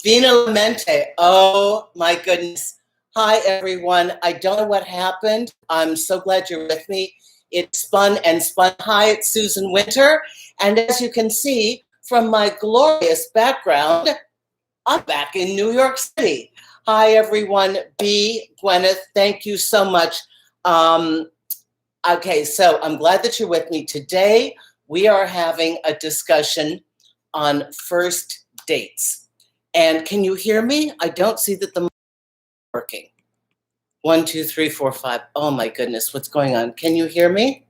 Finalmente. Oh my goodness. Hi everyone. I don't know what happened. I'm so glad you're with me. It spun and spun. Hi, it's Susan Winter. And as you can see from my glorious background, I'm back in New York City. Hi everyone. B, Gwyneth, thank you so much. Okay, so I'm glad that you're with me. Today, we are having a discussion on first dates. And can you hear me? I don't see that the mic is working. 1, 2, 3, 4, 5. Oh my goodness, what's going on? Can you hear me?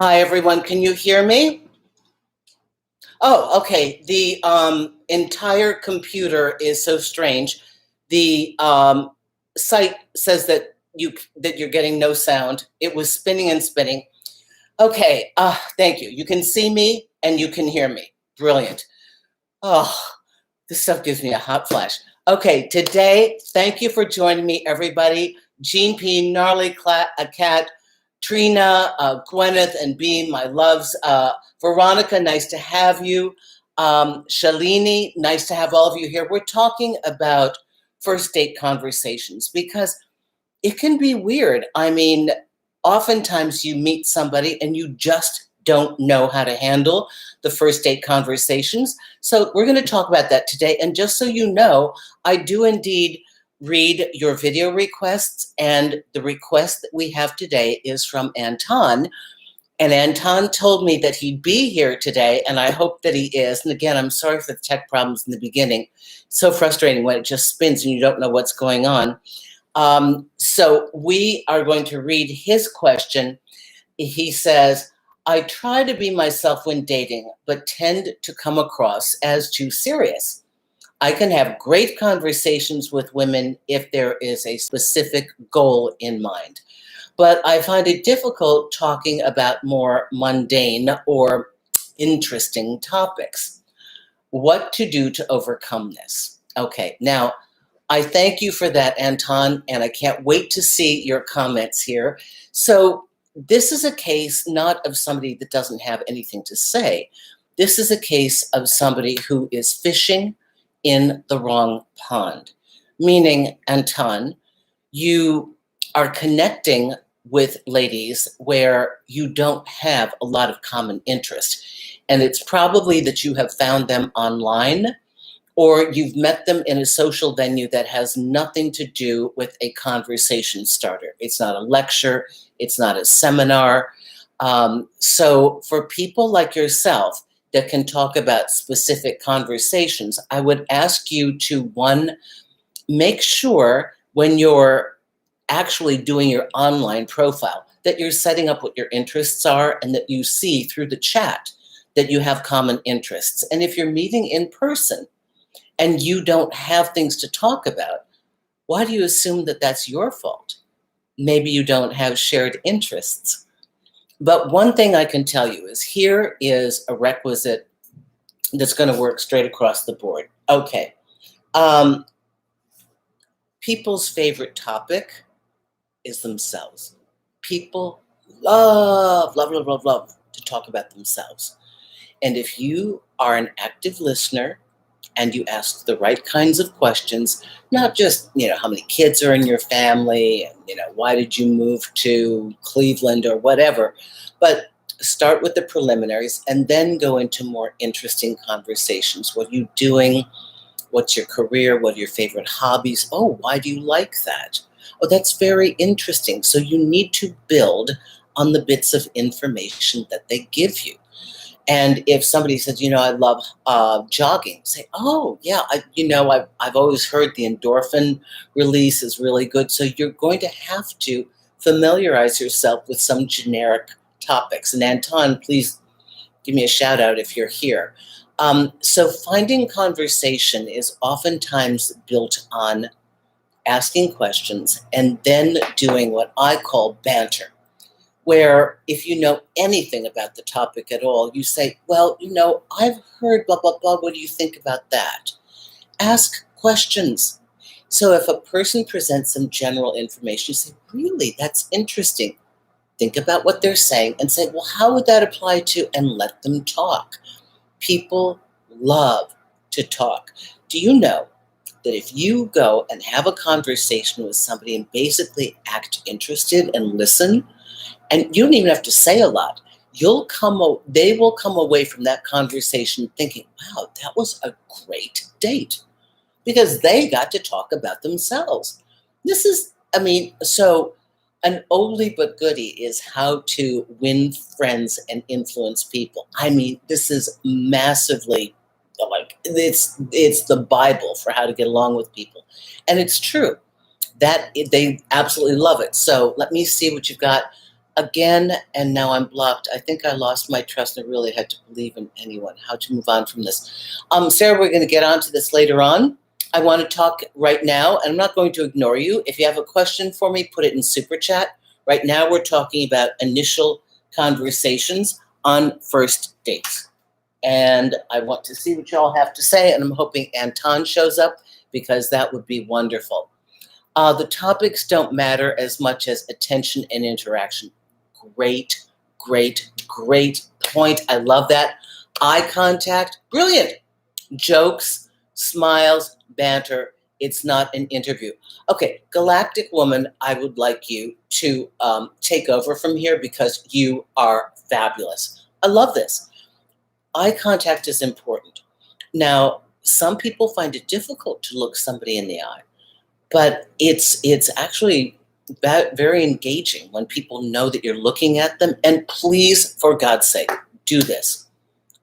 Hi everyone, can you hear me? Oh, okay. The entire computer is so strange. The site says that you're getting no sound. It was spinning and spinning. Okay, thank you. You can see me and you can hear me. Brilliant. Oh, this stuff gives me a hot flash. Okay, today, thank you for joining me, everybody. Jean P, Gnarly Cat, Trina, Gwyneth, and Beam, my loves. Veronica, nice to have you. Shalini, nice to have all of you here. We're talking about first date conversations because it can be weird. I mean, oftentimes you meet somebody and you just don't know how to handle the first date conversations. So we're going to talk about that today. And just so you know, I do indeed read your video requests. And the request that we have today is from Anton. And Anton told me that he'd be here today, and I hope that he is. And again, I'm sorry for the tech problems in the beginning. It's so frustrating when it just spins and you don't know what's going on. So we are going to read his question. He says, I try to be myself when dating, but tend to come across as too serious. I can have great conversations with women if there is a specific goal in mind, but I find it difficult talking about more mundane or interesting topics. What to do to overcome this? Okay, now, I thank you for that, Anton, and I can't wait to see your comments here. So this is a case not of somebody that doesn't have anything to say. This is a case of somebody who is fishing in the wrong pond, meaning, Anton, you are connecting with ladies where you don't have a lot of common interest. And it's probably that you have found them online, or you've met them in a social venue that has nothing to do with a conversation starter. It's not a lecture. It's not a seminar. So for people like yourself that can talk about specific conversations, I would ask you to, one, make sure when you're actually doing your online profile that you're setting up what your interests are and that you see through the chat that you have common interests. And if you're meeting in person, and you don't have things to talk about, why do you assume that that's your fault? Maybe you don't have shared interests. But one thing I can tell you is here is a requisite that's going to work straight across the board. Okay. People's favorite topic is themselves. People love to talk about themselves. And if you are an active listener, and you ask the right kinds of questions, not just, how many kids are in your family, and, why did you move to Cleveland or whatever, but start with the preliminaries and then go into more interesting conversations. What are you doing? What's your career? What are your favorite hobbies? Oh, why do you like that? Oh, that's very interesting. So you need to build on the bits of information that they give you. And if somebody says, I love jogging, say, oh, yeah, I've always heard the endorphin release is really good. So you're going to have to familiarize yourself with some generic topics. And Anton, please give me a shout out if you're here. So finding conversation is oftentimes built on asking questions and then doing what I call banter, where if you know anything about the topic at all, you say, well, I've heard blah, blah, blah. What do you think about that? Ask questions. So if a person presents some general information, you say, really, that's interesting. Think about what they're saying and say, well, how would that apply to, and let them talk. People love to talk. Do you know that if you go and have a conversation with somebody and basically act interested and listen, and you don't even have to say a lot, they will come away from that conversation thinking, wow, that was a great date, because they got to talk about themselves. This is, so an oldie but goodie is how to win friends and influence people. This is massively, like, it's the Bible for how to get along with people. And it's true that they absolutely love it. So let me see what you've got again. And now I'm blocked. I think I lost my trust and really had to believe in anyone. How to move on from this. Sarah, we're going to get onto this later on. I want to talk right now, and I'm not going to ignore you. If you have a question for me, put it in Super Chat. Right now, we're talking about initial conversations on first dates. And I want to see what y'all have to say, and I'm hoping Anton shows up, because that would be wonderful. The topics don't matter as much as attention and interaction. Great, great, great point. I love that. Eye contact, brilliant. Jokes, smiles, banter. It's not an interview. Okay, Galactic Woman, I would like you to take over from here, because you are fabulous. I love this. Eye contact is important. Now, some people find it difficult to look somebody in the eye, but it's actually very engaging when people know that you're looking at them. And please, for God's sake, do this.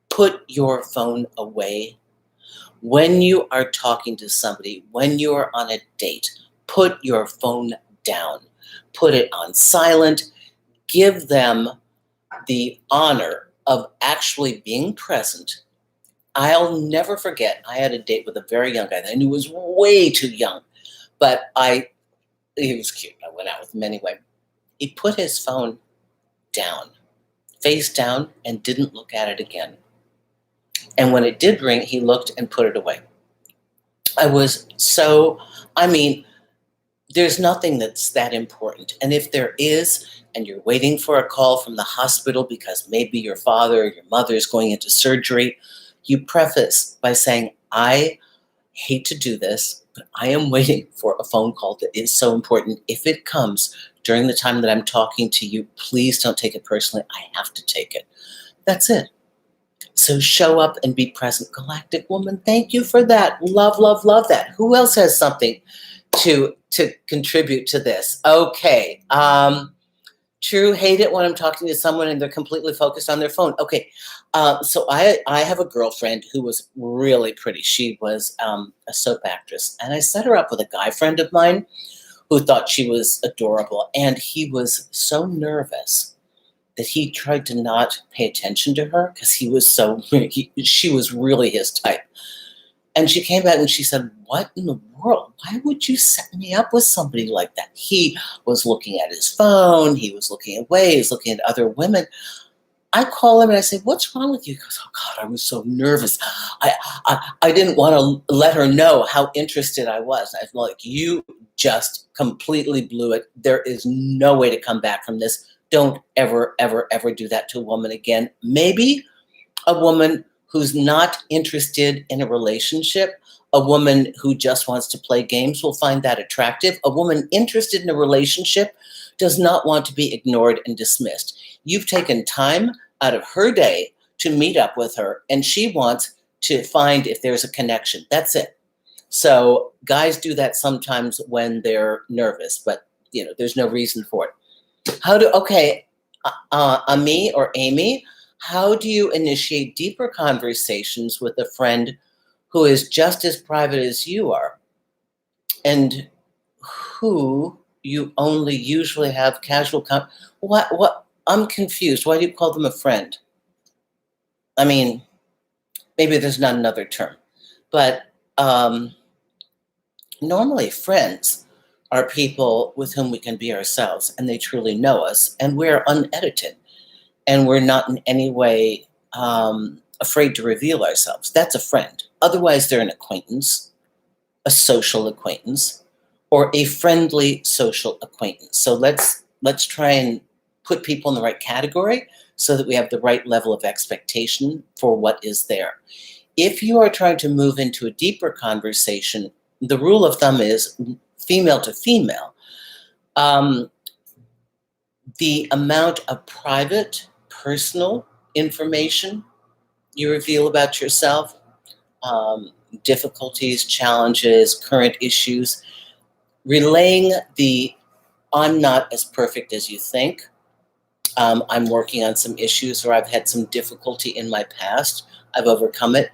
Put your phone away. When you are talking to somebody, when you are on a date, put your phone down. Put it on silent. Give them the honor of actually being present. I'll never forget, I had a date with a very young guy that I knew was way too young, but he was cute. I went out with him anyway. He put his phone down, face down, and didn't look at it again. And when it did ring, he looked and put it away. There's nothing that's that important. And if there is, and you're waiting for a call from the hospital because maybe your father or your mother is going into surgery, you preface by saying, I hate to do this, but I am waiting for a phone call that is so important. If it comes during the time that I'm talking to you, please don't take it personally. I have to take it. That's it. So show up and be present. Galactic Woman, thank you for that. Love, love, love that. Who else has something to contribute to this? Okay. True, hate it when I'm talking to someone and they're completely focused on their phone. Okay. So I have a girlfriend who was really pretty. She was a soap actress. And I set her up with a guy friend of mine who thought she was adorable. And he was so nervous that he tried to not pay attention to her, because she was really his type. And she came back and she said, what in the world? Why would you set me up with somebody like that? He was looking at his phone. He was looking away. He was looking at other women. I call him and I say, what's wrong with you? He goes, oh, God, I was so nervous. I didn't want to let her know how interested I was. I was like, you just completely blew it. There is no way to come back from this. Don't ever, ever, ever do that to a woman again. Maybe a woman who's not interested in a relationship, a woman who just wants to play games will find that attractive. A woman interested in a relationship does not want to be ignored and dismissed. You've taken time out of her day to meet up with her, and she wants to find if there's a connection. That's it. So guys do that sometimes when they're nervous, but there's no reason for it. Ami or Amy, how do you initiate deeper conversations with a friend who is just as private as you are, and who you only usually have casual what? I'm confused. Why do you call them a friend? Maybe there's not another term, but normally friends are people with whom we can be ourselves, and they truly know us, and we're unedited, and we're not in any way afraid to reveal ourselves. That's a friend. Otherwise, they're an acquaintance, a social acquaintance. or a friendly social acquaintance. So let's try and put people in the right category so that we have the right level of expectation for what is there. If you are trying to move into a deeper conversation, the rule of thumb is female to female. The amount of private, personal information you reveal about yourself, difficulties, challenges, current issues, relaying the I'm not as perfect as you think. I'm working on some issues where I've had some difficulty in my past. I've overcome it.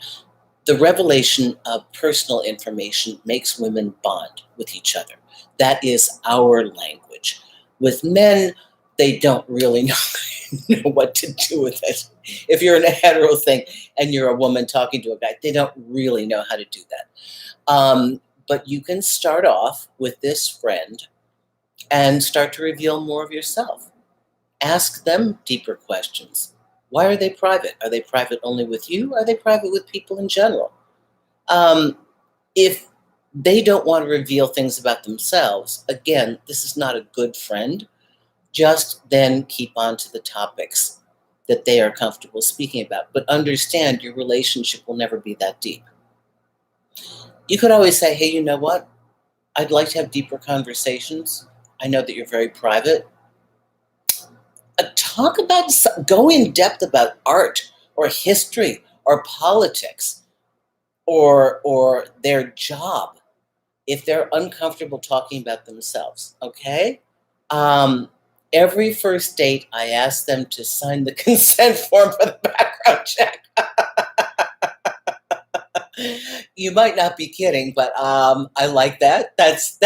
The revelation of personal information makes women bond with each other. That is our language. With men, they don't really know what to do with it. If you're in a hetero thing and you're a woman talking to a guy, they don't really know how to do that. But you can start off with this friend and start to reveal more of yourself. Ask them deeper questions. Why are they private? Are they private only with you? Are they private with people in general? If they don't want to reveal things about themselves, again, this is not a good friend. Just then keep on to the topics that they are comfortable speaking about. But understand your relationship will never be that deep. You could always say, hey, you know what? I'd like to have deeper conversations. I know that you're very private. Go in depth about art or history or politics or their job if they're uncomfortable talking about themselves, okay? Every first date, I ask them to sign the consent form for the background check. You might not be kidding, but I like that. That's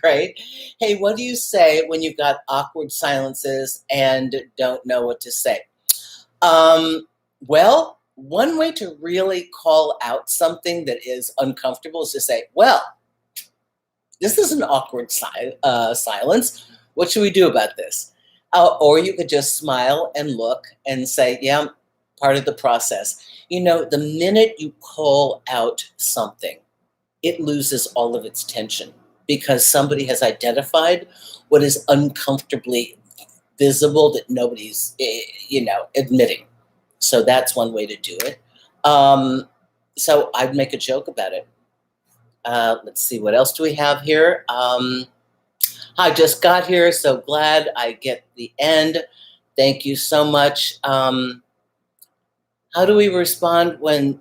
great. Hey, what do you say when you've got awkward silences and don't know what to say? Well, one way to really call out something that is uncomfortable is to say, well, this is an awkward silence. What should we do about this? Or you could just smile and look and say, yeah, part of the process. You know, the minute you call out something, it loses all of its tension because somebody has identified what is uncomfortably visible that nobody's, admitting. So that's one way to do it. So I'd make a joke about it. Let's see, what else do we have here? I just got here, so glad I get the end. Thank you so much. How do we respond when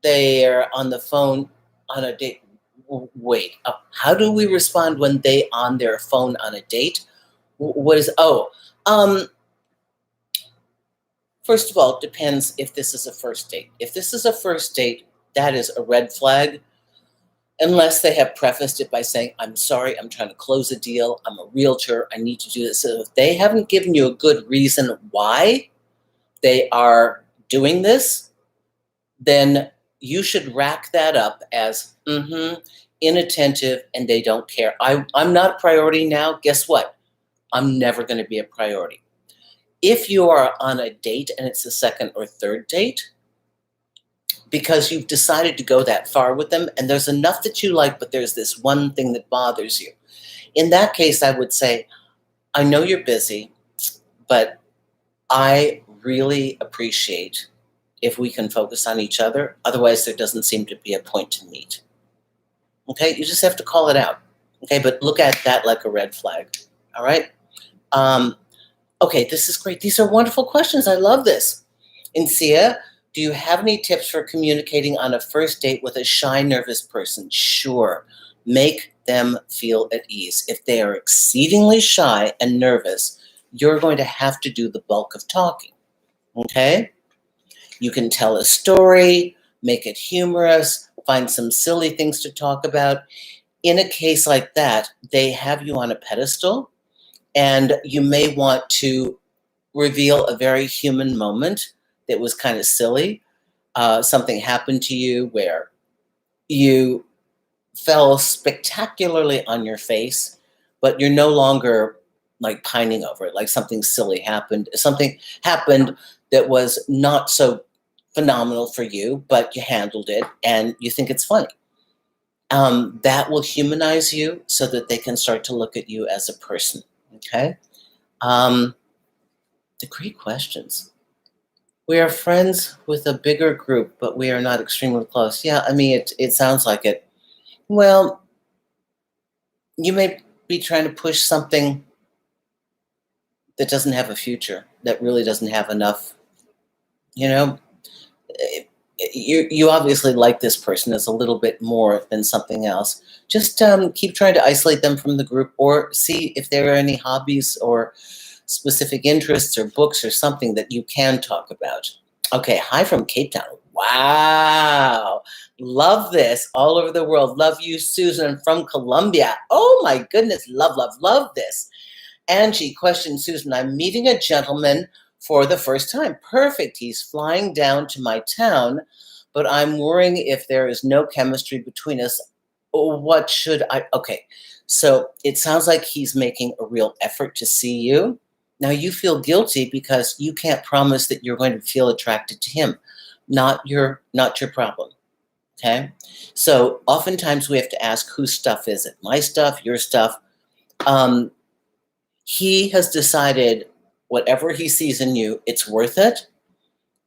they are on the phone on a date? Wait, how do we respond when they on their phone on a date? First of all, it depends if this is a first date. If this is a first date, that is a red flag. Unless they have prefaced it by saying, I'm sorry, I'm trying to close a deal, I'm a realtor, I need to do this. So if they haven't given you a good reason why they are doing this, then you should rack that up as inattentive and they don't care. I'm not a priority now. Guess what? I'm never going to be a priority. If you are on a date and it's a second or third date, because you've decided to go that far with them and there's enough that you like, but there's this one thing that bothers you. In that case, I would say, I know you're busy, but I really appreciate if we can focus on each other. Otherwise, there doesn't seem to be a point to meet. Okay, you just have to call it out. Okay, but look at that like a red flag. All right? Okay, this is great. These are wonderful questions. I love this. Insia, do you have any tips for communicating on a first date with a shy, nervous person? Sure. Make them feel at ease. If they are exceedingly shy and nervous, you're going to have to do the bulk of talking. Okay? You can tell a story, make it humorous, find some silly things to talk about. In a case like that, they have you on a pedestal, and you may want to reveal a very human moment that was kind of silly. Something happened to you where you fell spectacularly on your face, but you're no longer like pining over it, like something silly happened. Something happened that was not so phenomenal for you, but you handled it and you think it's funny. That will humanize you so that they can start to look at you as a person. Okay? The great questions. We are friends with a bigger group, but we are not extremely close. Yeah, I mean, it sounds like it. Well, you may be trying to push something that doesn't have a future, that really doesn't have enough, you know, you obviously like this person as a little bit more than something else. Just keep trying to isolate them from the group, or see if there are any hobbies or specific interests or books or something that you can talk about. Okay, hi from Cape Town. Wow. Love this. All over the world. Love you, Susan, from Colombia. Oh my goodness. Love, love, love this. Angie, question, Susan, I'm meeting a gentleman for the first time. Perfect. He's flying down to my town, but I'm worrying if there is no chemistry between us. What should I? Okay. So it sounds like he's making a real effort to see you. Now you feel guilty because you can't promise that you're going to feel attracted to him. Not your problem. Okay. So oftentimes we have to ask, whose stuff is it? My stuff, your stuff? He has decided whatever he sees in you, it's worth it.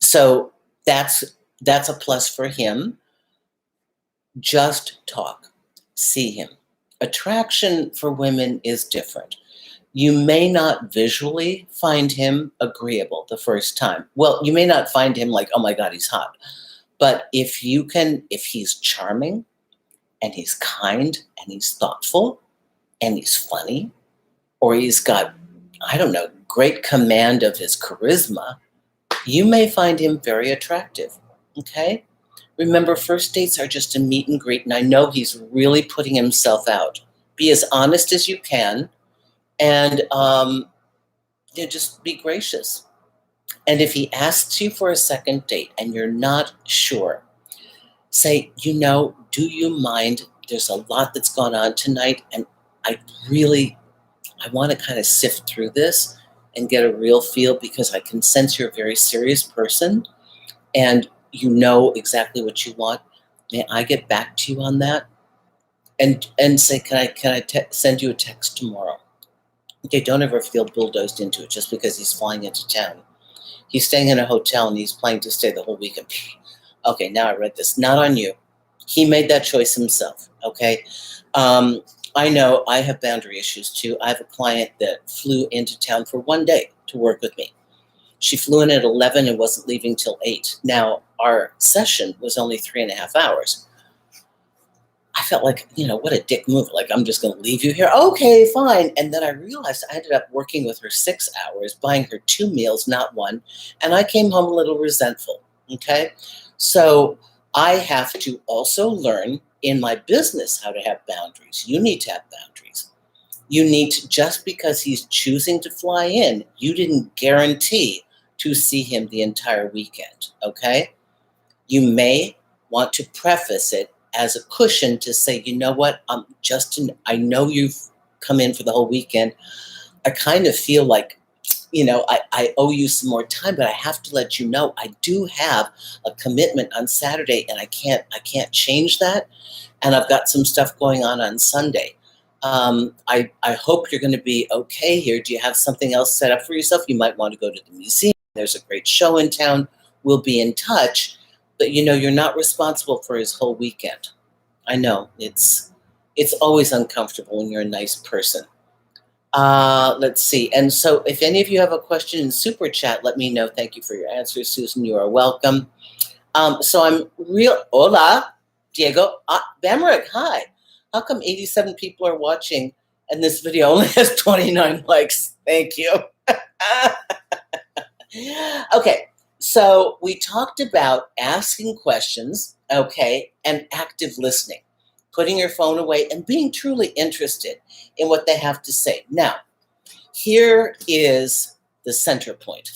So that's a plus for him. Just talk. See him. Attraction for women is different. You may not visually find him agreeable the first time. Well, you may not find him like, oh my God, he's hot. But if he's charming and he's kind and he's thoughtful and he's funny, or he's got, I don't know, great command of his charisma, you may find him very attractive. Okay? Remember, first dates are just a meet and greet, and I know he's really putting himself out. Be as honest as you can, and just be gracious. And if he asks you for a second date and you're not sure, say, do you mind? There's a lot that's gone on tonight, and I want to kind of sift through this and get a real feel, because I can sense you're a very serious person and you know exactly what you want. May I get back to you on that? And say, can I send you a text tomorrow? Okay, don't ever feel bulldozed into it just because he's flying into town. He's staying in a hotel and he's planning to stay the whole weekend. Okay, now I read this. Not on you. He made that choice himself, okay? I know I have boundary issues too. I have a client that flew into town for one day to work with me. She flew in at 11 and wasn't leaving till 8. Now, our session was only 3.5 hours. I felt like, what a dick move. Like, I'm just going to leave you here. Okay, fine. And then I realized I ended up working with her 6 hours, buying her 2 meals, not one. And I came home a little resentful. Okay. So I have to also learn in my business how to have boundaries. You need to have boundaries. You need to, just because he's choosing to fly in, you didn't guarantee to see him the entire weekend. Okay. You may want to preface it as a cushion to say, you know what, Justin, I know you've come in for the whole weekend. I kind of feel like, I owe you some more time, but I have to let you know I do have a commitment on Saturday, and I can't change that. And I've got some stuff going on Sunday. I hope you're going to be okay here. Do you have something else set up for yourself? You might want to go to the museum. There's a great show in town. We'll be in touch. But you're not responsible for his whole weekend. I know it's always uncomfortable when you're a nice person. Let's see. And so if any of you have a question in Super Chat, let me know. Thank you for your answers, Susan. You are welcome. So I'm hola, Diego. Bamarick, hi. How come 87 people are watching and this video only has 29 likes? Thank you. Okay. So we talked about asking questions, okay, and active listening, putting your phone away and being truly interested in what they have to say. Now, here is the center point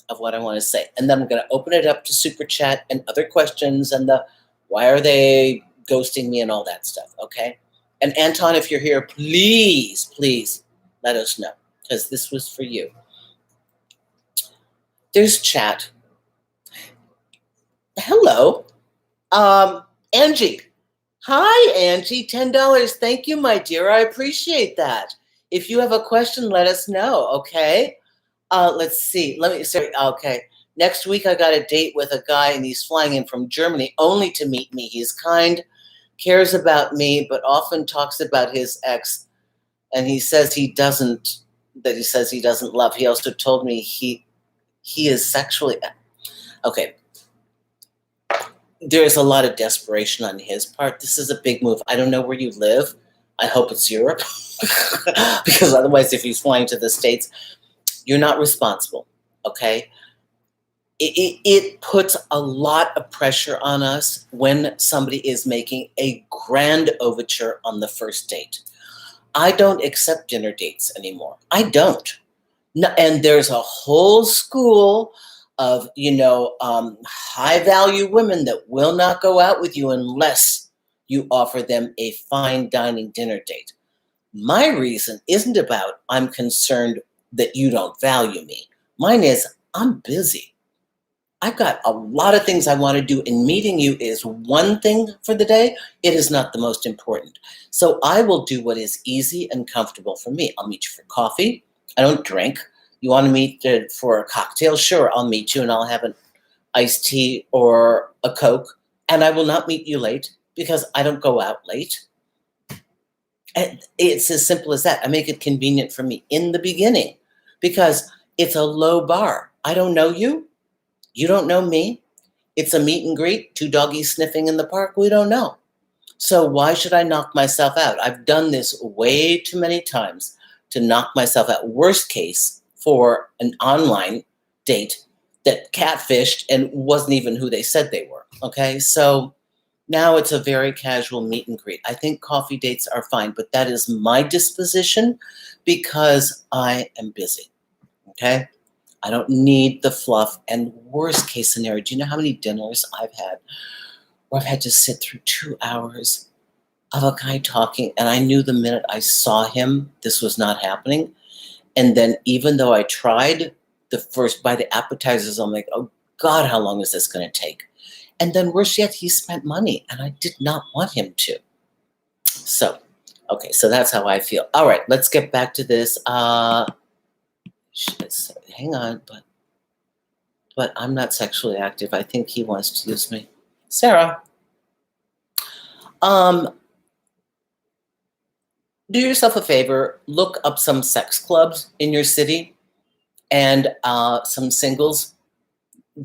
of what I want to say. And then I'm going to open it up to Super Chat and other questions and the why are they ghosting me and all that stuff, okay? And Anton, if you're here, please let us know, because this was for you. There's chat. Hello. Angie. Hi, Angie. $10. Thank you, my dear. I appreciate that. If you have a question, let us know, okay? Let's see. Okay. Next week, I got a date with a guy, and he's flying in from Germany only to meet me. He's kind, cares about me, but often talks about his ex, and he says he doesn't love. He also told me he is sexually... Okay. There's a lot of desperation on his part. This is a big move. I don't know where you live. I hope it's Europe. Because otherwise, if he's flying to the States, you're not responsible, okay? It puts a lot of pressure on us when somebody is making a grand overture on the first date. I don't accept dinner dates anymore. I don't. No, and there's a whole school of, high-value women that will not go out with you unless you offer them a fine dining dinner date. My reason isn't about I'm concerned that you don't value me. Mine is I'm busy. I've got a lot of things I want to do, and meeting you is one thing for the day. It is not the most important. So I will do what is easy and comfortable for me. I'll meet you for coffee. I don't drink. You want to meet for a cocktail? Sure, I'll meet you and I'll have an iced tea or a Coke. And I will not meet you late because I don't go out late. And it's as simple as that. I make it convenient for me in the beginning because it's a low bar. I don't know you. You don't know me. It's a meet and greet, two doggies sniffing in the park. We don't know. So why should I knock myself out? I've done this way too many times to knock myself out. Worst case, for an online date that catfished and wasn't even who they said they were, okay? So now it's a very casual meet and greet. I think coffee dates are fine, but that is my disposition because I am busy, okay? I don't need the fluff. And worst case scenario, do you know how many dinners I've had where I've had to sit through 2 hours of a guy talking, and I knew the minute I saw him, this was not happening. And then even though I tried by the appetizers, I'm like, oh God, how long is this going to take? And then worse yet, he spent money and I did not want him to. So, okay, so that's how I feel. All right, let's get back to this. Hang on, but I'm not sexually active. I think he wants to use me. Sarah, do yourself a favor, look up some sex clubs in your city and some singles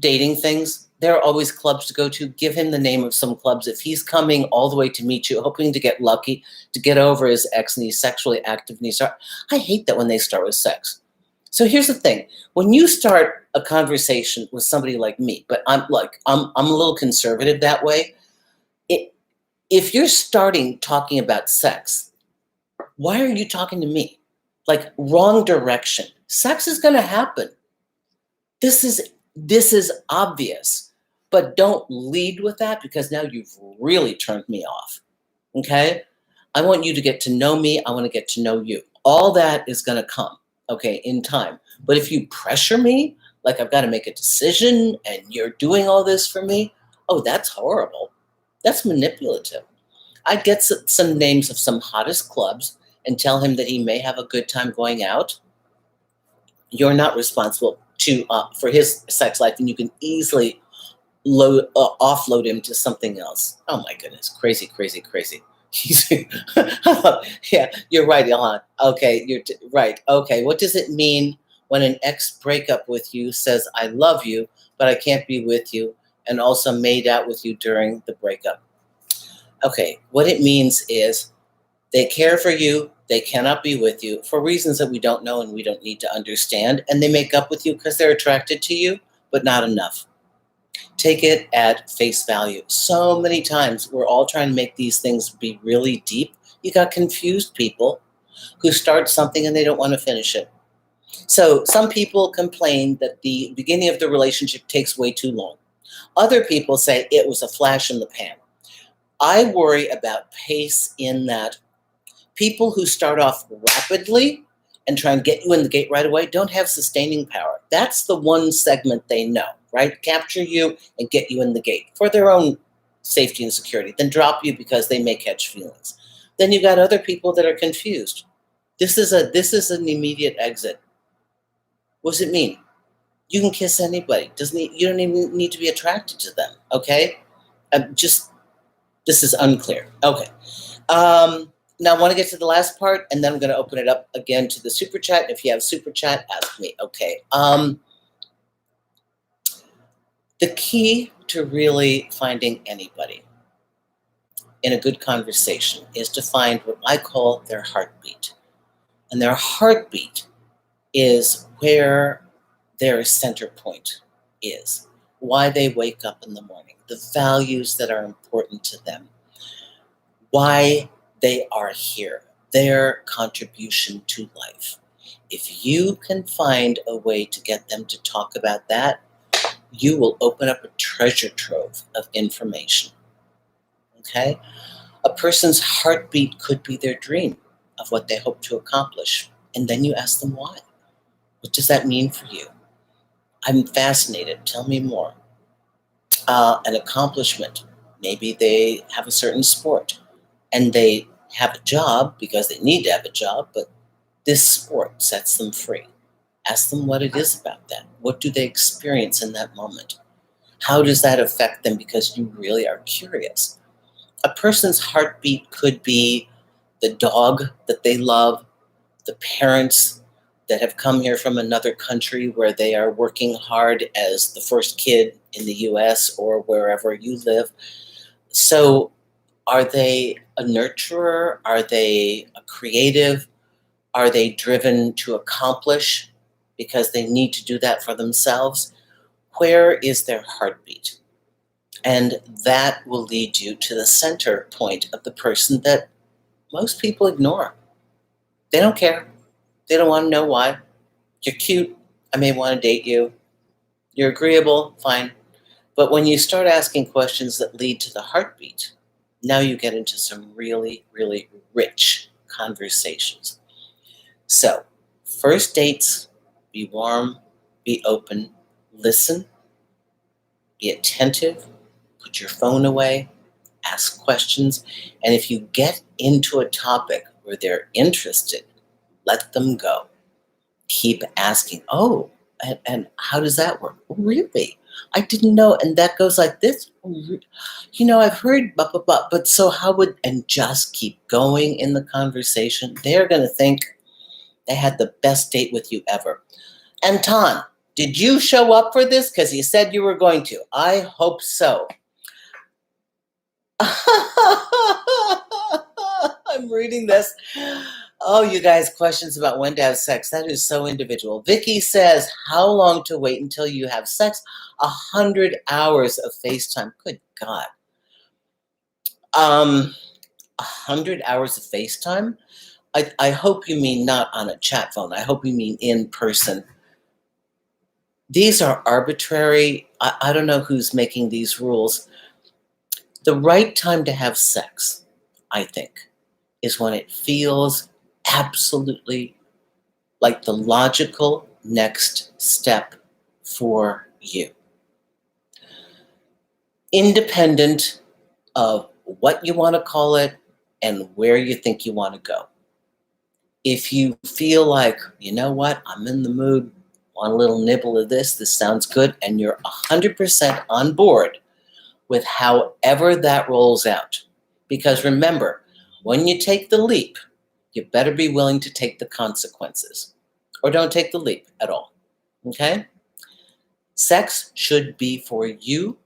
dating things. There are always clubs to go to. Give him the name of some clubs. If he's coming all the way to meet you, hoping to get lucky, to get over his ex, and he's sexually active, I hate that when they start with sex. So here's the thing. When you start a conversation with somebody like me, but I'm a little conservative that way. If you're starting talking about sex, why are you talking to me? Like, wrong direction. Sex is going to happen. This is obvious, but don't lead with that because now you've really turned me off. Okay? I want you to get to know me. I want to get to know you. All that is going to come, okay, in time. But if you pressure me, like I've got to make a decision and you're doing all this for me, oh, that's horrible. That's manipulative. I'd get some names of some hottest clubs and tell him that he may have a good time going out. You're not responsible for his sex life, and you can easily offload him to something else. Oh my goodness, crazy, crazy, crazy. Yeah, you're right, Ilhan. Okay, you're right. Okay, what does it mean when an ex break up with you, says, I love you, but I can't be with you, and also made out with you during the breakup? Okay, what it means is they care for you, they cannot be with you for reasons that we don't know and we don't need to understand, and they make up with you because they're attracted to you, but not enough. Take it at face value. So many times we're all trying to make these things be really deep. You got confused people who start something and they don't want to finish it. So some people complain that the beginning of the relationship takes way too long. Other people say it was a flash in the pan. I worry about pace in that people who start off rapidly and try and get you in the gate right away don't have sustaining power. That's the one segment they know, right? Capture you and get you in the gate for their own safety and security, then drop you because they may catch feelings. Then you got other people that are confused. This is an immediate exit. What does it mean? You can kiss anybody. You don't even need to be attracted to them. Okay, this is unclear. Okay. Now I want to get to the last part, and then I'm going to open it up again to the super chat. If you have super chat, ask me. Okay. The key to really finding anybody in a good conversation is to find what I call their heartbeat. And their heartbeat is where their center point is, why they wake up in the morning, the values that are important to them, why they are here, their contribution to life. If you can find a way to get them to talk about that, you will open up a treasure trove of information. Okay? A person's heartbeat could be their dream of what they hope to accomplish. And then you ask them why. What does that mean for you? I'm fascinated. Tell me more. An accomplishment. Maybe they have a certain sport and they have a job because they need to have a job, but this sport sets them free. Ask them what it is about that. What do they experience in that moment? How does that affect them because you really are curious? A person's heartbeat could be the dog that they love, the parents that have come here from another country where they are working hard as the first kid in the US or wherever you live. So are they a nurturer? Are they a creative? Are they driven to accomplish because they need to do that for themselves? Where is their heartbeat? And that will lead you to the center point of the person that most people ignore. They don't care. They don't want to know why. You're cute. I may want to date you. You're agreeable. Fine. But when you start asking questions that lead to the heartbeat, now you get into some really, really rich conversations. So, first dates, be warm, be open, listen, be attentive, put your phone away, ask questions, and if you get into a topic where they're interested, let them go. Keep asking, oh, and how does that work? Oh, really? I didn't know, and that goes like this? I've heard blah, blah, blah, but so how would, and just keep going in the conversation. They're going to think they had the best date with you ever. Anton, did you show up for this? Because you said you were going to. I hope so. I'm reading this. Oh, you guys, questions about when to have sex. That is so individual. Vicky says, how long to wait until you have sex? 100 hours of FaceTime. Good God. 100 hours of FaceTime? I hope you mean not on a chat phone. I hope you mean in person. These are arbitrary. I don't know who's making these rules. The right time to have sex, I think, is when it feels absolutely like the logical next step for you. Independent of what you want to call it and where you think you want to go. If you feel like, you know what, I'm in the mood, want a little nibble of this sounds good, and you're 100% on board with however that rolls out. Because remember, when you take the leap, you better be willing to take the consequences. Or don't take the leap at all. Okay? Sex should be for you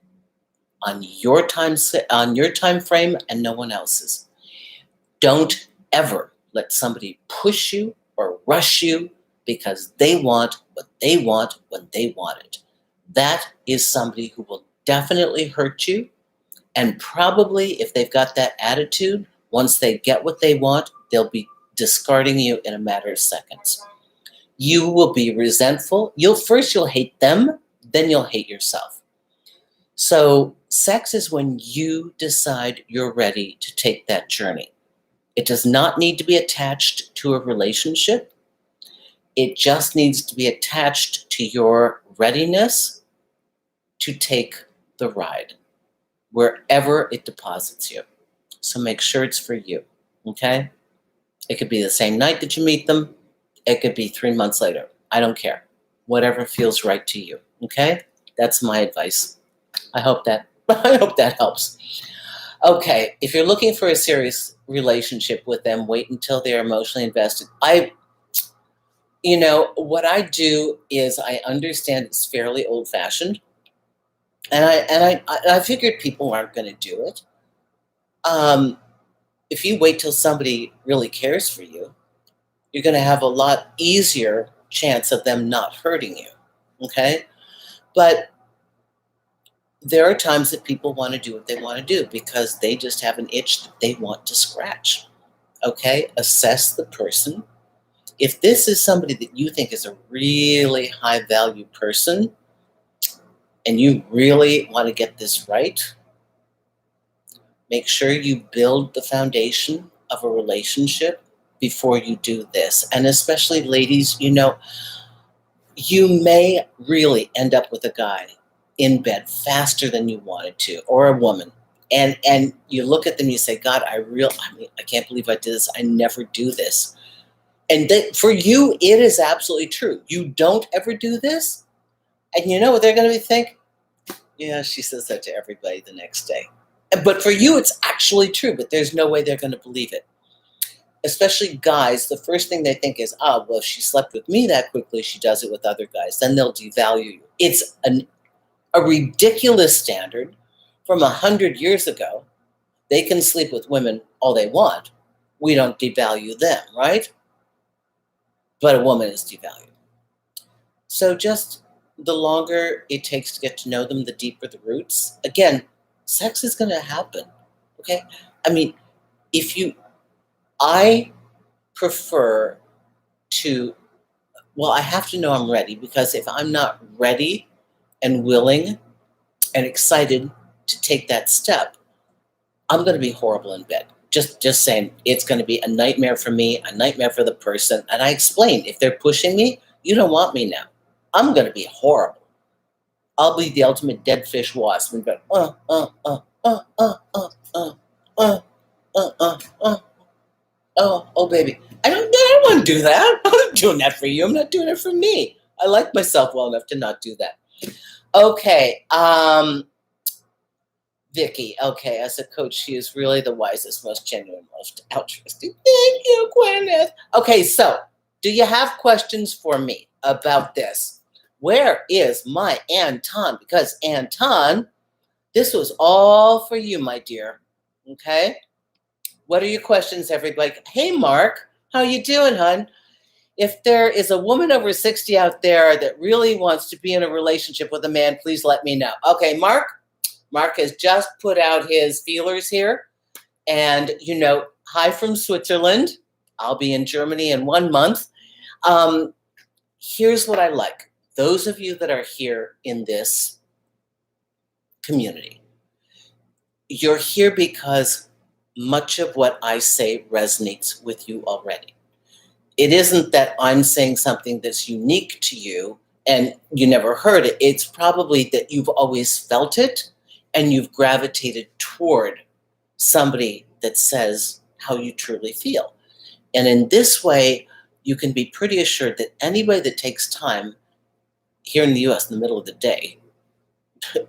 on your time frame and no one else's. Don't ever let somebody push you or rush you because they want what they want when they want it. That is somebody who will definitely hurt you. And probably if they've got that attitude, once they get what they want, they'll be discarding you in a matter of seconds. You will be resentful. You'll hate them, then you'll hate yourself. So sex is when you decide you're ready to take that journey. It does not need to be attached to a relationship. It just needs to be attached to your readiness to take the ride. wherever it deposits you. So make sure it's for you, okay? It could be the same night that you meet them. It could be 3 months later. I don't care. Whatever feels right to you, okay? That's my advice. I hope that helps. Okay, if you're looking for a serious relationship with them, wait until they're emotionally invested. What I do is I understand it's fairly old-fashioned, and I figured people aren't going to do it. If you wait till somebody really cares for you, you're going to have a lot easier chance of them not hurting you, okay? But there are times that people want to do what they want to do because they just have an itch that they want to scratch, okay? Assess the person. If this is somebody that you think is a really high-value person and you really want to get this right, make sure you build the foundation of a relationship before you do this. And especially ladies, you may really end up with a guy in bed faster than you wanted to, or a woman. And you look at them, you say, God, I can't believe I did this. I never do this. And for you, it is absolutely true. You don't ever do this. And you know what they're going to think? Yeah, she says that to everybody the next day. But for you, it's actually true, but there's no way they're going to believe it. Especially guys, the first thing they think is, well, if she slept with me that quickly, she does it with other guys. Then they'll devalue you. It's a ridiculous standard from 100 years ago. They can sleep with women all they want. We don't devalue them, right? But a woman is devalued. So just the longer it takes to get to know them, the deeper the roots. Again, sex is going to happen, okay? I mean, I prefer I have to know I'm ready, because if I'm not ready and willing and excited to take that step, I'm going to be horrible in bed. Just saying, it's going to be a nightmare for me, a nightmare for the person. And I explained, if they're pushing me, you don't want me now. I'm going to be horrible. I'll be the ultimate dead fish wasp in bed. Oh, baby. I don't want to do that. I'm not doing that for you. I'm not doing it for me. I like myself well enough to not do that. Okay. Vicky. Okay. As a coach, she is really the wisest, most genuine, most altruistic. Thank you, Gwyneth. Okay. So do you have questions for me about this? Where is my Anton? Because Anton, this was all for you, my dear. Okay. What are your questions, everybody? Hey, Mark, how you doing, hon? If there is a woman over 60 out there that really wants to be in a relationship with a man, please let me know. Okay, Mark has just put out his feelers here. And, hi from Switzerland. I'll be in Germany in 1 month. Here's what I like. Those of you that are here in this community, you're here because much of what I say resonates with you already. It isn't that I'm saying something that's unique to you and you never heard it. It's probably that you've always felt it and you've gravitated toward somebody that says how you truly feel. And in this way, you can be pretty assured that anybody that takes time here in the US in the middle of the day,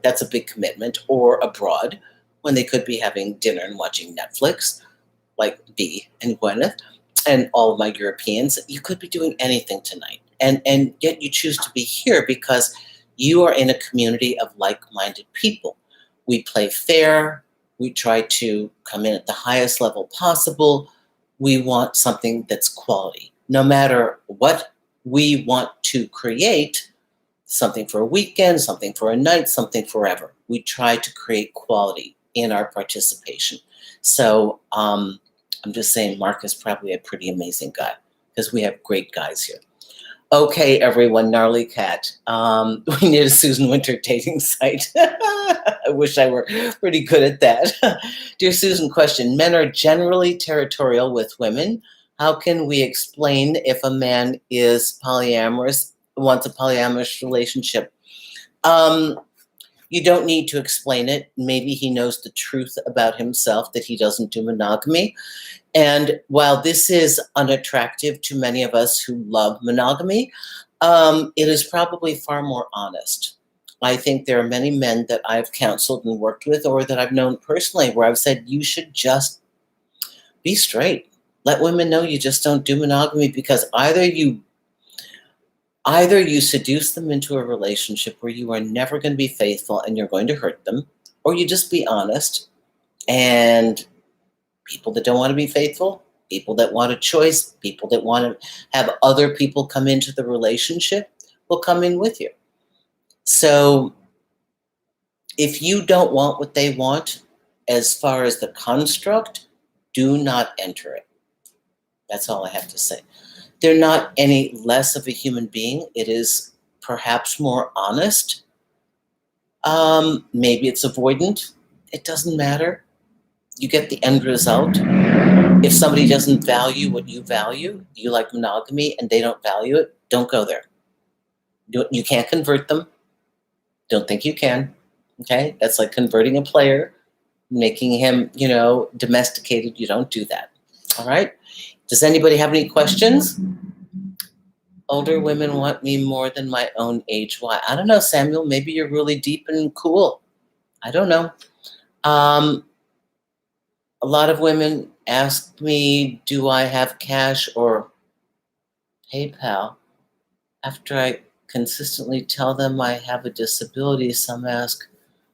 that's a big commitment, or abroad, when they could be having dinner and watching Netflix, like Bea and Gwyneth and all of my Europeans. You could be doing anything tonight. And yet you choose to be here because you are in a community of like-minded people. We play fair. We try to come in at the highest level possible. We want something that's quality. No matter what we want to create, something for a weekend, something for a night, something forever. We try to create quality in our participation. So I'm just saying Mark is probably a pretty amazing guy because we have great guys here. Okay, everyone, Gnarly Cat. We need a Susan Winter dating site. I wish I were pretty good at that. Dear Susan, question. Men are generally territorial with women. How can we explain if a man is polyamorous, wants a polyamorous relationship? You don't need to explain it. Maybe he knows the truth about himself, that he doesn't do monogamy. And while this is unattractive to many of us who love monogamy, it is probably far more honest. I think there are many men that I've counseled and worked with, or that I've known personally, where I've said, you should just be straight. Let women know you just don't do monogamy, because either you seduce them into a relationship where you are never going to be faithful and you're going to hurt them, or you just be honest. And people that don't want to be faithful, people that want a choice, people that want to have other people come into the relationship will come in with you. So if you don't want what they want, as far as the construct, do not enter it. That's all I have to say. They're not any less of a human being. It is perhaps more honest. Maybe it's avoidant. It doesn't matter. You get the end result. If somebody doesn't value what you value, you like monogamy, and they don't value it, don't go there. You can't convert them. Don't think you can. Okay? That's like converting a player, making him, domesticated. You don't do that. All right? Does anybody have any questions? Older women want me more than my own age. Why? I don't know, Samuel. Maybe you're really deep and cool. I don't know. A lot of women ask me, do I have cash or PayPal? After I consistently tell them I have a disability, some ask,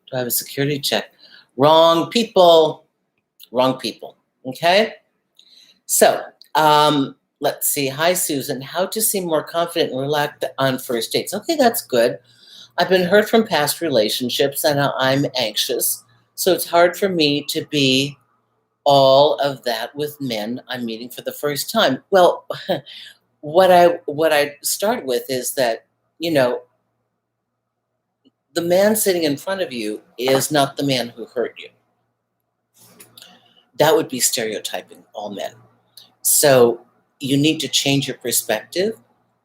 do I have a security check? Wrong people. Wrong people. Okay? So, let's see. Hi, Susan. How to seem more confident and relaxed on first dates. Okay, that's good. I've been hurt from past relationships and I'm anxious. So it's hard for me to be all of that with men I'm meeting for the first time. Well, what I start with is that, the man sitting in front of you is not the man who hurt you. That would be stereotyping all men. So you need to change your perspective.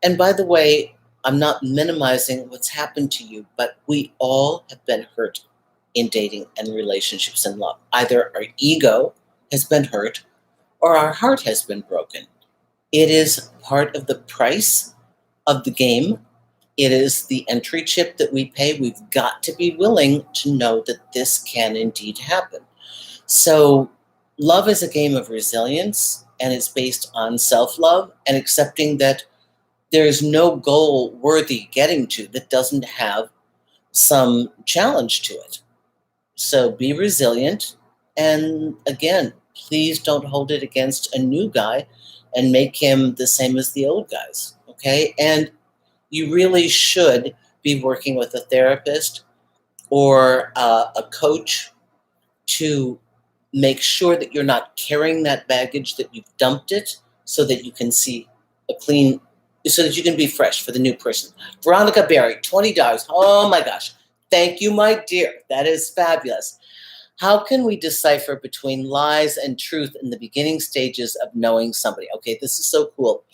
And by the way, I'm not minimizing what's happened to you, but we all have been hurt in dating and relationships and love. Either our ego has been hurt or our heart has been broken. It is part of the price of the game. It is the entry chip that we pay. We've got to be willing to know that this can indeed happen. So love is a game of resilience, and it's based on self-love and accepting that there's no goal worthy getting to that doesn't have some challenge to it. So be resilient. And again, please don't hold it against a new guy and make him the same as the old guys. Okay? And you really should be working with a therapist or a coach to make sure that you're not carrying that baggage, that you've dumped it, so that you can see so that you can be fresh for the new person. Veronica Berry, $20. Oh my gosh. Thank you, my dear. That is fabulous. How can we decipher between lies and truth in the beginning stages of knowing somebody? Okay, this is so cool.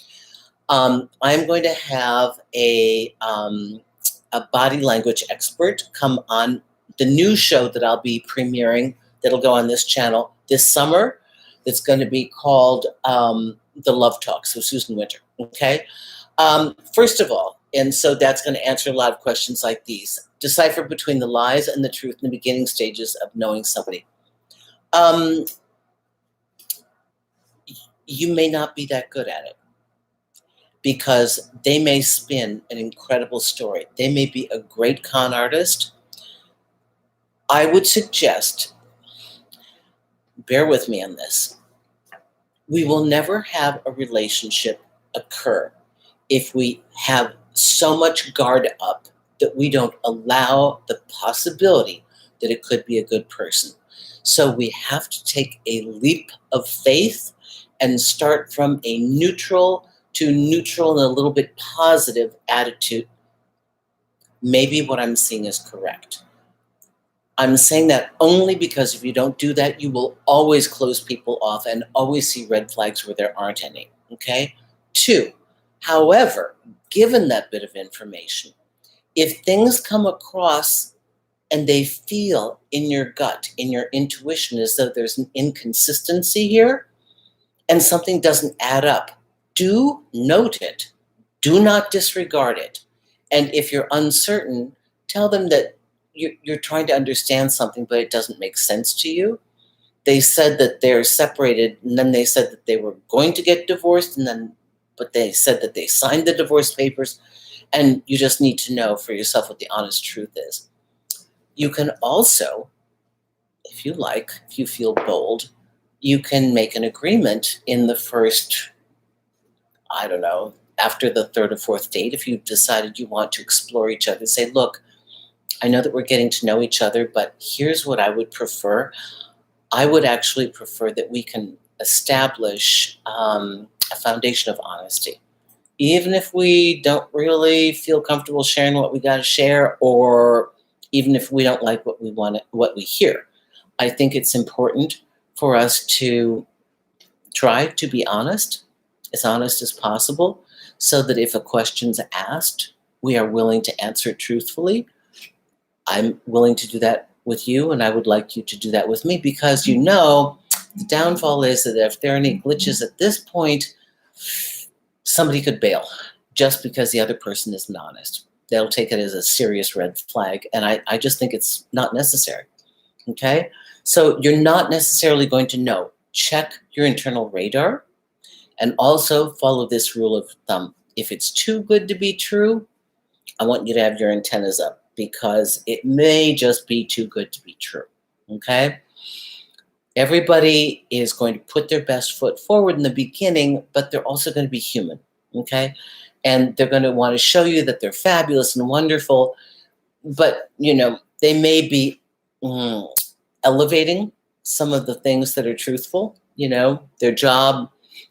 I'm going to have a body language expert come on the new show that I'll be premiering that'll go on this channel this summer. That's going to be called The Love Talks with Susan Winter. Okay? First of all, and so that's going to answer a lot of questions like these. Decipher between the lies and the truth in the beginning stages of knowing somebody. You may not be that good at it, because they may spin an incredible story. They may be a great con artist. I would suggest, bear with me on this, we will never have a relationship occur if we have so much guard up that we don't allow the possibility that it could be a good person. So we have to take a leap of faith and start from a neutral to neutral and a little bit positive attitude. Maybe what I'm seeing is correct. I'm saying that only because if you don't do that, you will always close people off and always see red flags where there aren't any, okay? 2, however, given that bit of information, if things come across and they feel in your gut, in your intuition, as though there's an inconsistency here and something doesn't add up, do note it. Do not disregard it. And if you're uncertain, tell them that you're trying to understand something, but it doesn't make sense to you. They said that they're separated, and then they said that they were going to get divorced, but they said that they signed the divorce papers, and you just need to know for yourself what the honest truth is. You can also, if you like, if you feel bold, you can make an agreement in the first, I don't know, after the third or fourth date, if you've decided you want to explore each other, say, look, I know that we're getting to know each other, but here's what I would prefer. I would actually prefer that we can establish a foundation of honesty. Even if we don't really feel comfortable sharing what we got to share, or even if we don't like what we hear, I think it's important for us to try to be honest as possible, so that if a question's asked, we are willing to answer it truthfully. I'm willing to do that with you, and I would like you to do that with me, because the downfall is that if there are any glitches at this point, somebody could bail just because the other person isn't honest. They'll take it as a serious red flag, and I just think it's not necessary. Okay? So you're not necessarily going to know. Check your internal radar, and also follow this rule of thumb. If it's too good to be true, I want you to have your antennas up, because it may just be too good to be true. Okay? Everybody is going to put their best foot forward in the beginning, but they're also going to be human. Okay? And they're going to want to show you that they're fabulous and wonderful, but, they may be elevating some of the things that are truthful, their job,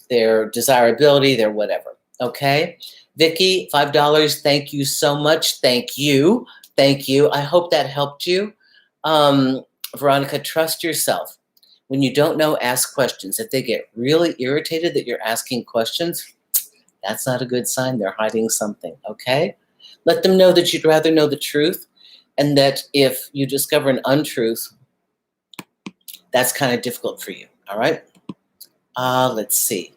their desirability, their whatever. Okay? Vicky, $5. Thank you so much. Thank you. Thank you. I hope that helped you. Veronica, trust yourself. When you don't know, ask questions. If they get really irritated that you're asking questions, that's not a good sign. They're hiding something. Okay? Let them know that you'd rather know the truth, and that if you discover an untruth, that's kind of difficult for you. All right? Let's see.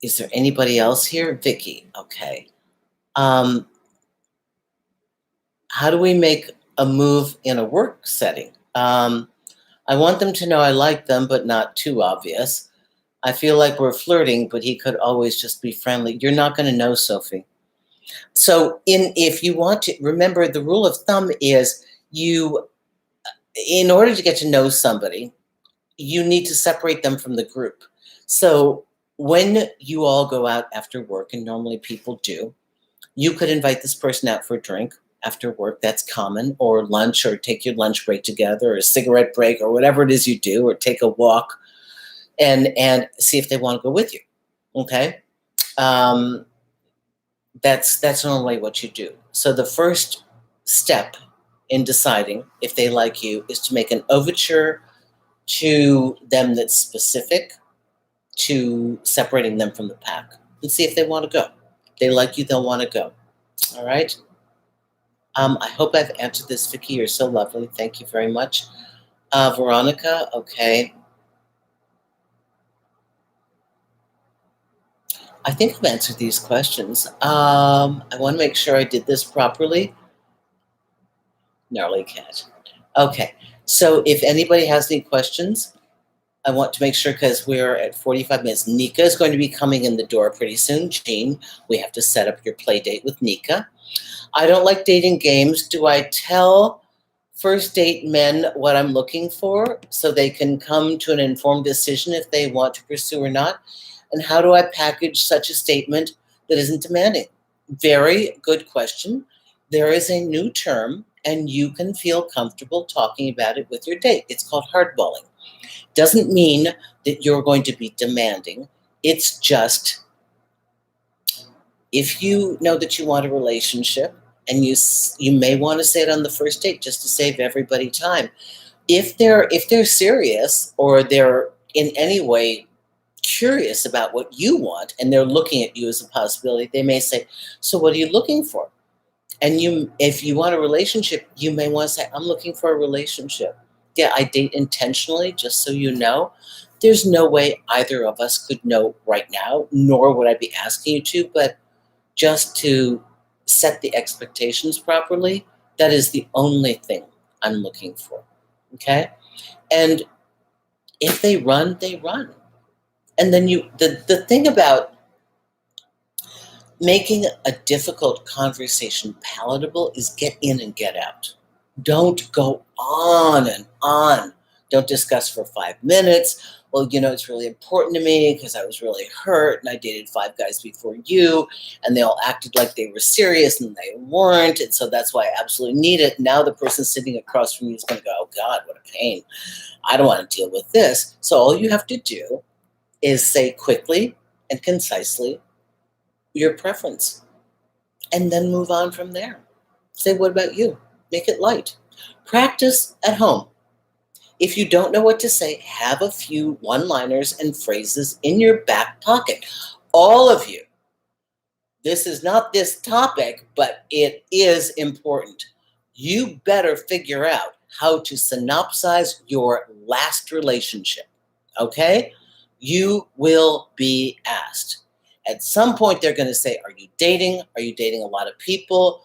Is there anybody else here? Vicky. Okay. How do we make a move in a work setting? I want them to know I like them, but not too obvious. I feel like we're flirting, but he could always just be friendly. You're not going to know, Sophie. So if you want to, remember the rule of thumb is in order to get to know somebody, you need to separate them from the group. So when you all go out after work, and normally people do, you could invite this person out for a drink after work. That's common. Or lunch, or take your lunch break together, or a cigarette break, or whatever it is you do, or take a walk, and see if they want to go with you. Okay? That's normally what you do. So the first step in deciding if they like you is to make an overture to them that's specific to separating them from the pack, and see if they want to go. If they like you, they'll want to go. All right? I hope I've answered this, Vicky. You're so lovely. Thank you very much. Veronica, okay. I think I've answered these questions. I want to make sure I did this properly. Gnarly cat. Okay. So if anybody has any questions, I want to make sure, because we're at 45 minutes. Nika is going to be coming in the door pretty soon. Jean, we have to set up your play date with Nika. I don't like dating games. Do I tell first date men what I'm looking for so they can come to an informed decision if they want to pursue or not? And how do I package such a statement that isn't demanding? Very good question. There is a new term, and you can feel comfortable talking about it with your date. It's called hardballing. Doesn't mean that you're going to be demanding. It's just, if you know that you want a relationship, and you may want to say it on the first date just to save everybody time. If they're serious, or they're in any way curious about what you want, and they're looking at you as a possibility, they may say, so what are you looking for? And if you want a relationship, you may want to say, I'm looking for a relationship. Yeah, I date intentionally, just so you know. There's no way either of us could know right now, nor would I be asking you to, but just to set the expectations properly, that is the only thing I'm looking for. Okay? And if they run, they run. And then the thing about making a difficult conversation palatable is get in and get out. Don't go on and on. Don't discuss for 5 minutes. Well, it's really important to me because I was really hurt and I dated 5 guys before you and they all acted like they were serious and they weren't. And so that's why I absolutely need it. Now the person sitting across from you is going to go, oh God, what a pain. I don't want to deal with this. So all you have to do is say quickly and concisely your preference and then move on from there. Say, what about you? Make it light. Practice at home. If you don't know what to say, have a few one-liners and phrases in your back pocket. All of you. This is not this topic, but it is important. You better figure out how to synopsize your last relationship. Okay? You will be asked. At some point, they're going to say, are you dating? Are you dating a lot of people?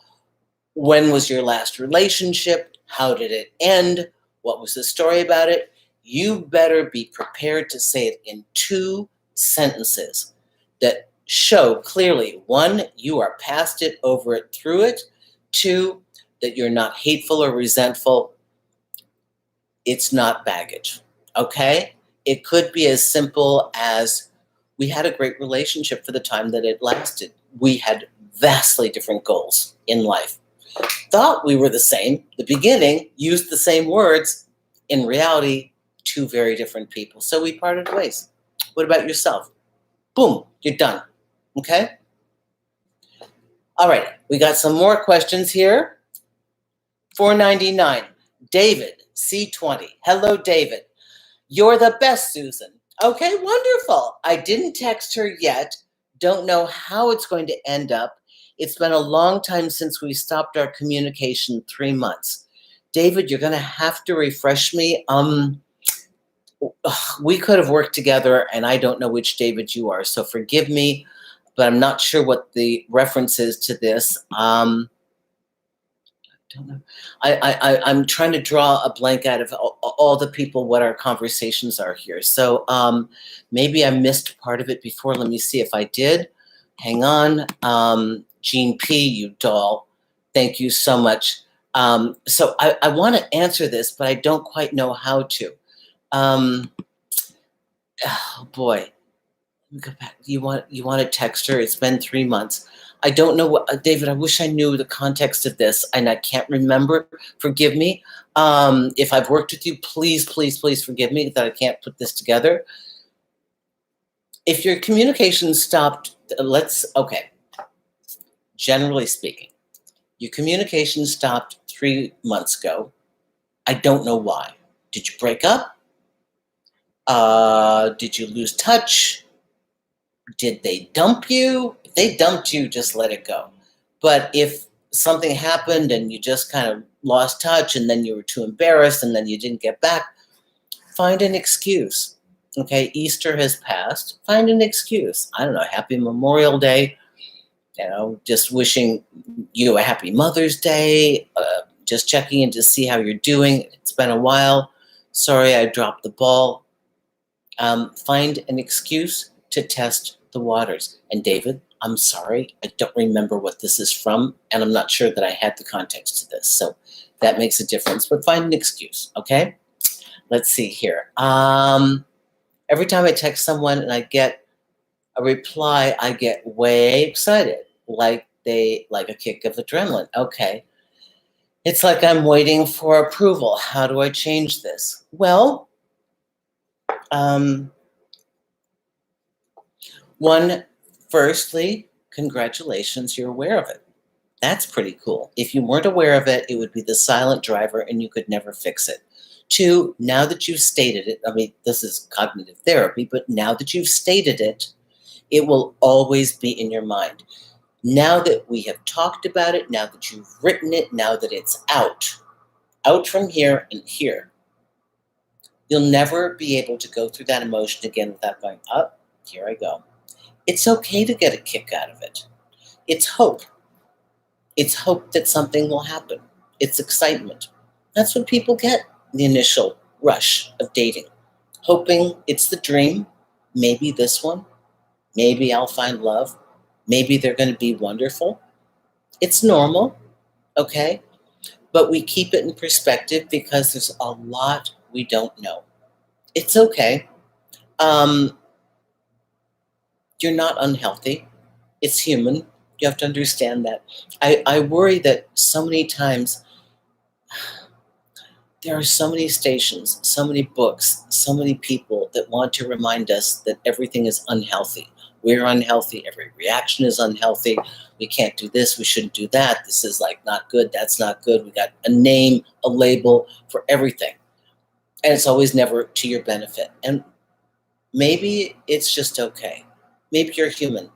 When was your last relationship? How did it end? What was the story about it? You better be prepared to say it in 2 sentences that show clearly, 1, you are past it, over it, through it. 2, that you're not hateful or resentful. It's not baggage, okay? It could be as simple as, we had a great relationship for the time that it lasted. We had vastly different goals in life. Thought we were the same. The beginning, used the same words. In reality, 2 very different people. So we parted ways. What about yourself? Boom, you're done. Okay? All right, we got some more questions here. $4.99. David, C20. Hello, David. You're the best, Susan. Okay, wonderful. I didn't text her yet. Don't know how it's going to end up. It's been a long time since we stopped our communication, 3 months. David, you're going to have to refresh me. We could have worked together, and I don't know which David you are, so forgive me, but I'm not sure what the reference is to this. Don't know. I'm trying to draw a blank out of all the people, what our conversations are here. So maybe I missed part of it before. Let me see if I did. Hang on. Jean P., you doll. Thank you so much. So I want to answer this, but I don't quite know how to. Oh boy. Go back. You want to text her? It's been 3 months. I don't know what, David, I wish I knew the context of this and I can't remember. Forgive me. If I've worked with you, please, please, please forgive me that I can't put this together. If your communication stopped, okay. Generally speaking, your communication stopped 3 months ago. I don't know why. Did you break up? Did you lose touch? Did they dump you? If they dumped you, just let it go. But if something happened and you just kind of lost touch and then you were too embarrassed and then you didn't get back, find an excuse. Okay, Easter has passed. Find an excuse. I don't know, happy Memorial Day. Just wishing you a happy Mother's Day. Just checking in to see how you're doing. It's been a while. Sorry, I dropped the ball. Find an excuse to test the waters. And David, I'm sorry, I don't remember what this is from, and I'm not sure that I had the context to this. So that makes a difference. But find an excuse, okay? Let's see here. Every time I text someone and I get a reply, I get way excited, like a kick of adrenaline. Okay. It's like I'm waiting for approval. How do I change this? Well, firstly, congratulations, you're aware of it. That's pretty cool. If you weren't aware of it, it would be the silent driver and you could never fix it. 2, now that you've stated it, I mean, this is cognitive therapy, but now that you've stated it, it will always be in your mind. Now that we have talked about it, now that you've written it, now that it's out from here and here, you'll never be able to go through that emotion again without going, oh, here I go. It's okay to get a kick out of it. It's hope. It's hope that something will happen. It's excitement. That's what people get in the initial rush of dating. Hoping it's the dream. Maybe this one. Maybe I'll find love. Maybe they're going to be wonderful. It's normal, okay? But we keep it in perspective because there's a lot we don't know. It's okay. You're not unhealthy. It's human. You have to understand that. I worry that so many times there are so many stations, so many books, so many people that want to remind us that everything is unhealthy. We're unhealthy. Every reaction is unhealthy. We can't do this. We shouldn't do that. This is like not good. That's not good. We got a name, a label for everything. And it's always never to your benefit. And maybe it's just okay. Maybe you're human.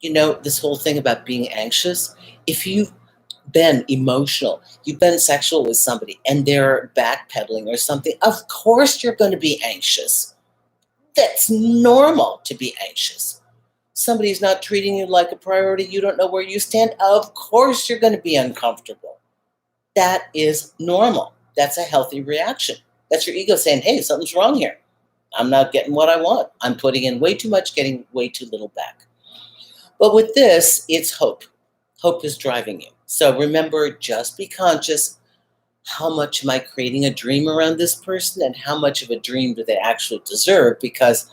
You know, this whole thing about being anxious, if you've been emotional, you've been sexual with somebody and they're backpedaling or something, of course you're going to be anxious. That's normal to be anxious. Somebody's not treating you like a priority, you don't know where you stand, of course you're going to be uncomfortable. That is normal. That's a healthy reaction. That's your ego saying, hey, something's wrong here. I'm not getting what I want. I'm putting in way too much, getting way too little back. But with this, it's hope. Hope is driving you. So remember, just be conscious. How much am I creating a dream around this person and how much of a dream do they actually deserve? Because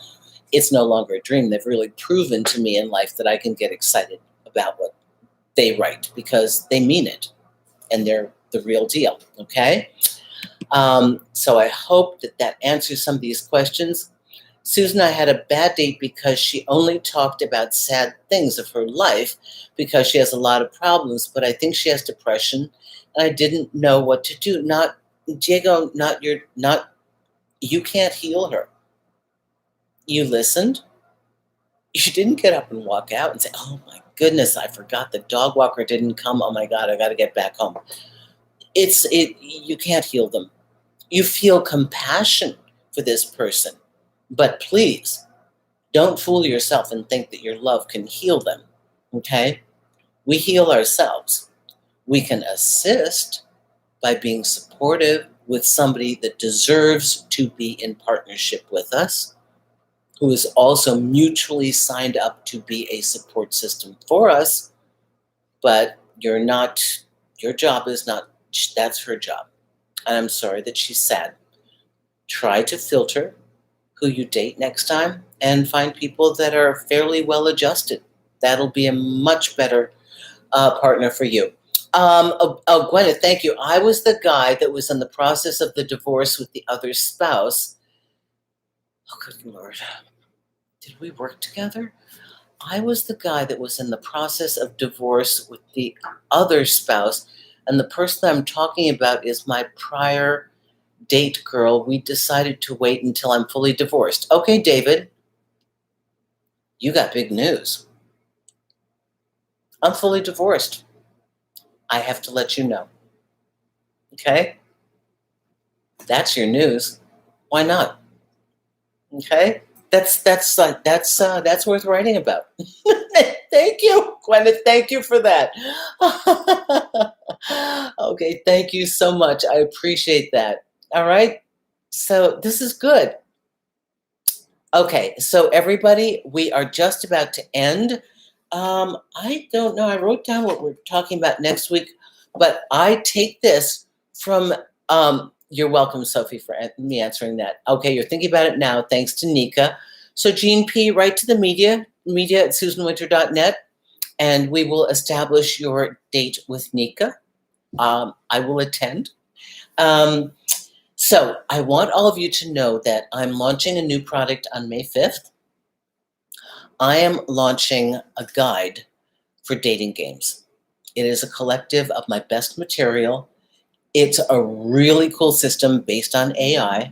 it's no longer a dream. They've really proven to me in life that I can get excited about what they write because they mean it and they're the real deal. Okay? So I hope that answers some of these questions. Susan and I had a bad date because she only talked about sad things of her life because she has a lot of problems, but I think she has depression and I didn't know what to do. Not Diego, you can't heal her. You listened. You didn't get up and walk out and say, oh my goodness, I forgot the dog walker didn't come. Oh my God, I got to get back home. You can't heal them. You feel compassion for this person, but please don't fool yourself and think that your love can heal them, okay? We heal ourselves. We can assist by being supportive with somebody that deserves to be in partnership with us, who is also mutually signed up to be a support system for us, but your job is not, that's her job. And I'm sorry that she's sad. Try to filter who you date next time and find people that are fairly well adjusted. That'll be a much better partner for you. Gwyneth, thank you. I was the guy that was in the process of the divorce with the other spouse. Oh, good Lord. Did we work together? I was the guy that was in the process of divorce with the other spouse. And the person I'm talking about is my prior date girl. We decided to wait until I'm fully divorced. Okay, David, you got big news. I'm fully divorced. I have to let you know. Okay? That's your news. Why not? Okay? That's worth writing about. Thank you, Gwyneth. Thank you for that. Okay, thank you so much. I appreciate that. All right? So this is good. Okay, so everybody, we are just about to end. I don't know. I wrote down what we're talking about next week, but I take this from, you're welcome, Sophie, for me answering that. Okay, you're thinking about it now, thanks to Nika. So Jean P., write to the media at susanwinter.net, and we will establish your date with Nika. I will attend. So I want all of you to know that I'm launching a new product on May 5th. I am launching a guide for dating games. It is a collective of my best material. It's a really cool system based on AI.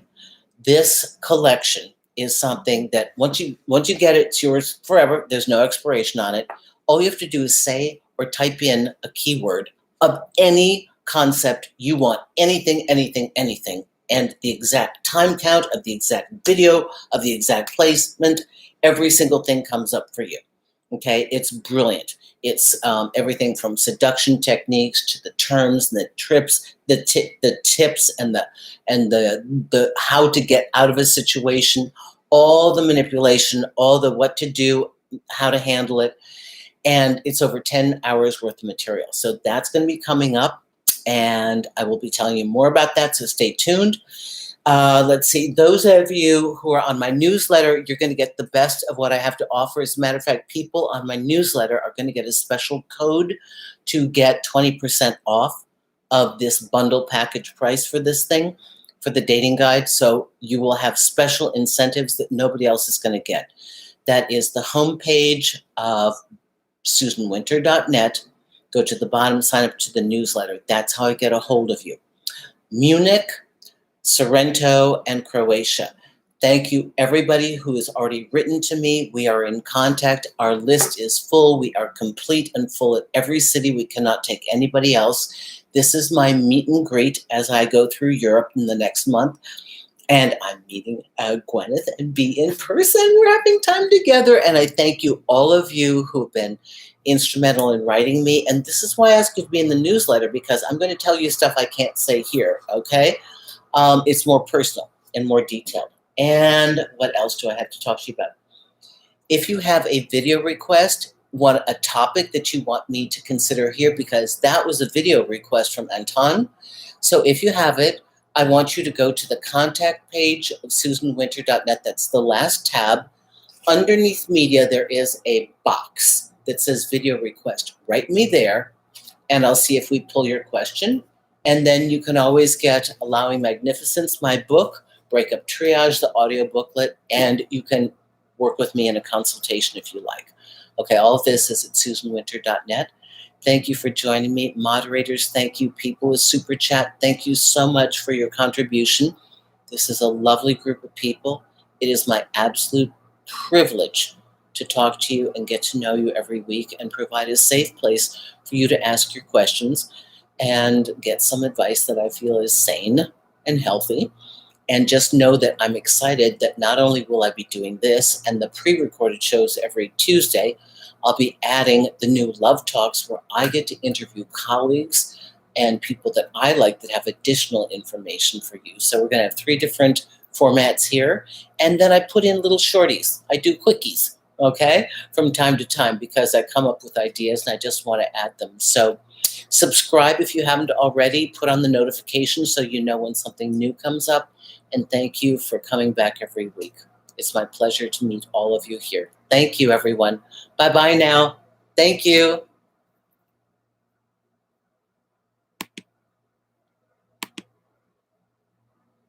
This collection is something that once you get it, it's yours forever. There's no expiration on it. All you have to do is say or type in a keyword of any concept you want, anything, and the exact time count of the exact video, of the exact placement. Every single thing comes up for you. Okay, it's brilliant. It's everything from seduction techniques to the terms and the trips, the tips, and the how to get out of a situation, all the manipulation, all the what to do, how to handle it, and it's over 10 hours worth of material. So that's going to be coming up, and I will be telling you more about that. So stay tuned. Let's see, those of you who are on my newsletter, you're going to get the best of what I have to offer. As a matter of fact, people on my newsletter are going to get a special code to get 20% off of this bundle package price for this thing, for the dating guide. So you will have special incentives that nobody else is going to get. That is the homepage of susanwinter.net. Go to the bottom, sign up to the newsletter. That's how I get a hold of you. Munich, Sorrento, and Croatia. Thank you, everybody who has already written to me. We are in contact. Our list is full. We are complete and full at every city. We cannot take anybody else. This is my meet and greet as I go through Europe in the next month. And I'm meeting Gwyneth and Bea in person. We're having time together. And I thank you, all of you who have been instrumental in writing me. And this is why I ask you to be in the newsletter, because I'm going to tell you stuff I can't say here, okay? It's more personal and more detailed. And what else do I have to talk to you about? If you have a video request, a topic that you want me to consider here, because that was a video request from Anton. So if you have it, I want you to go to the contact page of susanwinter.net. That's the last tab. Underneath media, there is a box that says video request. Write me there, and I'll see if we pull your question. And then you can always get Allowing Magnificence, my book, Breakup Triage, the audio booklet, and you can work with me in a consultation if you like. Okay, all of this is at susanwinter.net. Thank you for joining me. Moderators, thank you. People with Super Chat, thank you so much for your contribution. This is a lovely group of people. It is my absolute privilege to talk to you and get to know you every week and provide a safe place for you to ask your questions and get some advice that I feel is sane and healthy. And just know that I'm excited that not only will I be doing this and the pre-recorded shows every Tuesday, I'll be adding the new Love Talks where I get to interview colleagues and people that I like that have additional information for you. So we're going to have 3 different formats here. And then I put in little shorties. I do quickies, okay, from time to time because I come up with ideas and I just want to add them. So subscribe if you haven't already. Put on the notifications so you know when something new comes up. And thank you for coming back every week. It's my pleasure to meet all of you here. Thank you, everyone. Bye-bye now. Thank you.